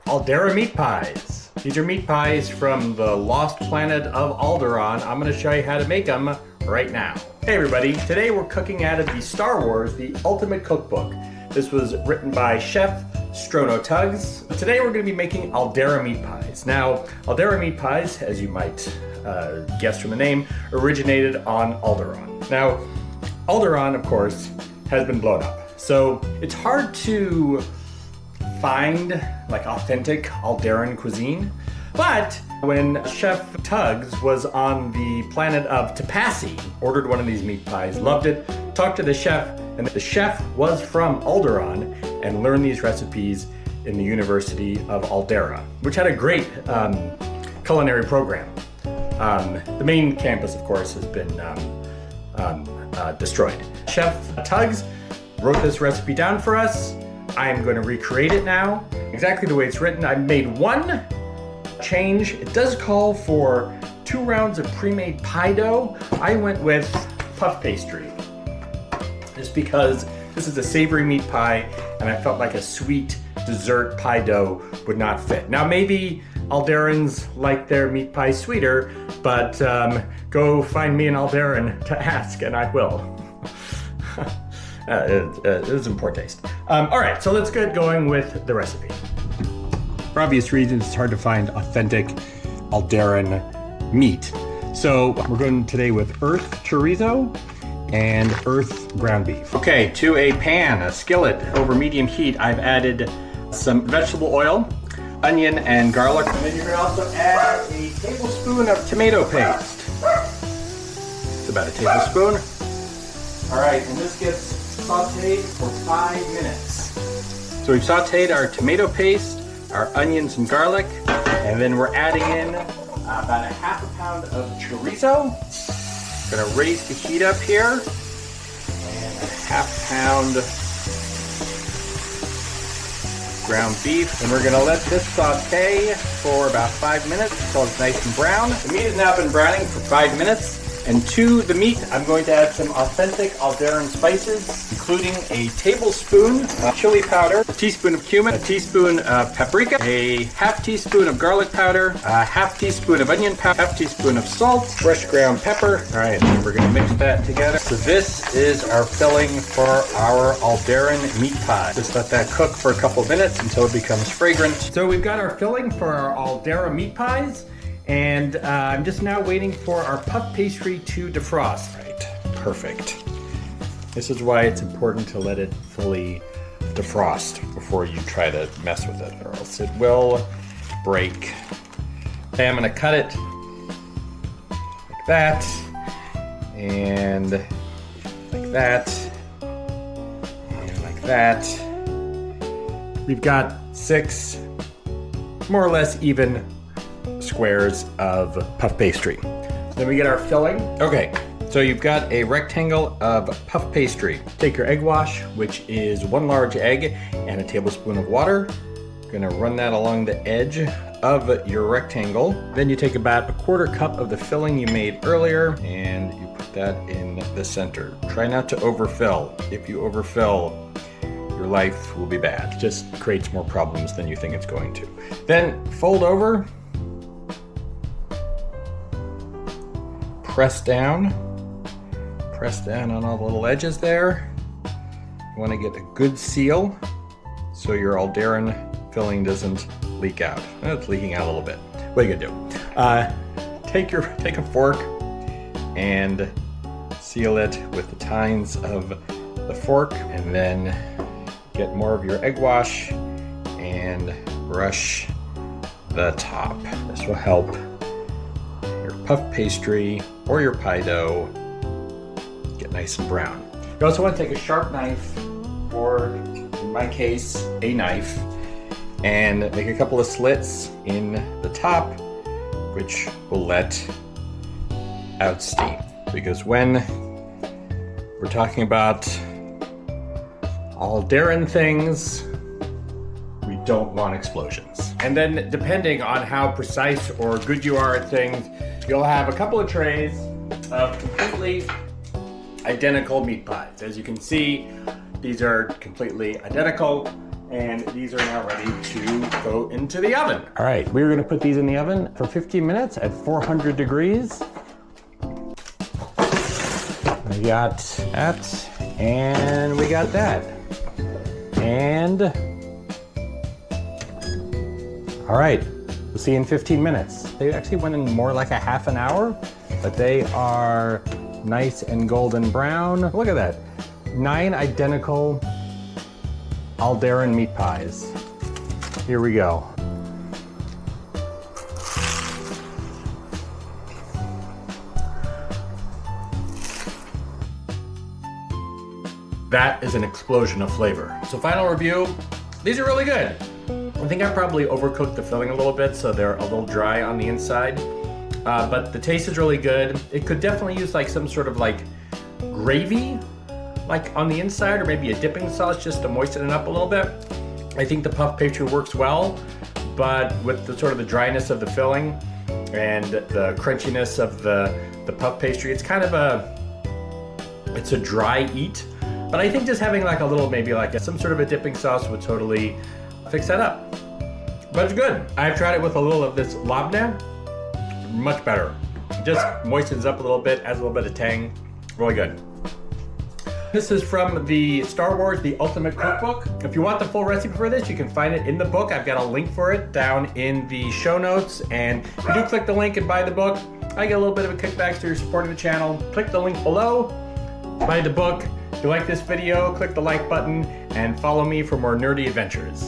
Aldera Meat Pies. These are meat pies from the lost planet of Alderaan. I'm going to show you how to make them right now. Hey everybody, today we're cooking out of the Star Wars, the Ultimate Cookbook. This was written by Chef Strono Tuggs. Today we're going to be making Aldera Meat Pies. Now, Aldera Meat Pies, as you might guess from the name, originated on Alderaan. Now, Alderaan, of course, has been blown up. So it's hard to find like authentic Alderaan cuisine. But when Chef Tuggs was on the planet of Tapassi, ordered one of these meat pies, loved it, talked to the chef, and the chef was from Alderaan and learned these recipes in the University of Aldera, which had a great culinary program. The main campus, of course, has been destroyed. Chef Tuggs wrote this recipe down for us. I am going to recreate it now, exactly the way it's written. I made one change. It does call for 2 rounds of pre-made pie dough. I went with puff pastry, just because this is a savory meat pie, and I felt like a sweet dessert pie dough would not fit. Now maybe Alderaans like their meat pie sweeter, but go find me an Alderaan to ask, and I will. It was in poor taste. All right, so let's get going with the recipe. For obvious reasons, it's hard to find authentic Alderaan meat. So we're going today with earth chorizo and earth ground beef. Okay, to a pan, a skillet over medium heat, I've added some vegetable oil, onion and garlic. And then you can also add a tablespoon of tomato paste. It's about a tablespoon. All right, and this gets sauteed for 5 minutes. So we've sauteed our tomato paste, our onions and garlic, and then we're adding in about a ½ pound of chorizo. Gonna raise the heat up here, and a ½ pound ground beef, and we're gonna let this saute for about 5 minutes until it's nice and brown. The meat has now been browning for 5 minutes. And to the meat, I'm going to add some authentic Alderaan spices, including a tablespoon of chili powder, a teaspoon of cumin, a teaspoon of paprika, a ½ teaspoon of garlic powder, a ½ teaspoon of onion powder, ½ teaspoon of salt, fresh ground pepper. All right, and we're gonna mix that together. So this is our filling for our Alderaan meat pie. Just let that cook for a couple minutes until it becomes fragrant. So we've got our filling for our Aldera meat pies. And I'm just now waiting for our puff pastry to defrost. Right, perfect. This is why it's important to let it fully defrost before you try to mess with it, or else it will break. Okay, I'm gonna cut it like that, and like that, and like that. We've got 6 more or less even squares of puff pastry. Then we get our filling. Okay, so you've got a rectangle of puff pastry. Take your egg wash, which is 1 large egg and a tablespoon of water. You're gonna run that along the edge of your rectangle. Then you take about a 1/4 cup of the filling you made earlier and you put that in the center. Try not to overfill. If you overfill, your life will be bad. It just creates more problems than you think it's going to. Then fold over, press down on all the little edges there. You want to get a good seal so your Alderaan filling doesn't leak out. Oh, it's leaking out a little bit. What are you gonna do? Take a fork and seal it with the tines of the fork, and then get more of your egg wash and brush the top. This will help your puff pastry or your pie dough get nice and brown. You also want to take a sharp knife, or in my case, a knife, and make a couple of slits in the top, which will let out steam. Because when we're talking about Alderaan things, we don't want explosions. And then depending on how precise or good you are at things, you'll have a couple of trays of completely identical meat pies. As you can see, these are completely identical. And these are now ready to go into the oven. All right, we're gonna put these in the oven for 15 minutes at 400 degrees. We got that, and we got that. And, all right, we'll see you in 15 minutes. They actually went in more like a half an hour, but they are nice and golden brown. Look at that, 9 identical Aldera Meat Pies. Here we go. That is an explosion of flavor. So final review, these are really good. I think I probably overcooked the filling a little bit, so they're a little dry on the inside. But the taste is really good. It could definitely use like some sort of like gravy, like on the inside, or maybe a dipping sauce just to moisten it up a little bit. I think the puff pastry works well, but with the sort of the dryness of the filling and the crunchiness of the puff pastry, it's kind of it's a dry eat. But I think just having like a little, maybe like some sort of a dipping sauce would totally fix that up. But it's good. I've tried it with a little of this labneh, much better. Just moistens up a little bit, adds a little bit of tang, really good. This is from the Star Wars, The Ultimate Cookbook. If you want the full recipe for this, you can find it in the book. I've got a link for it down in the show notes. And if you do click the link and buy the book, I get a little bit of a kickback, so you're supporting the channel. Click the link below, buy the book. If you like this video, click the like button and follow me for more nerdy adventures.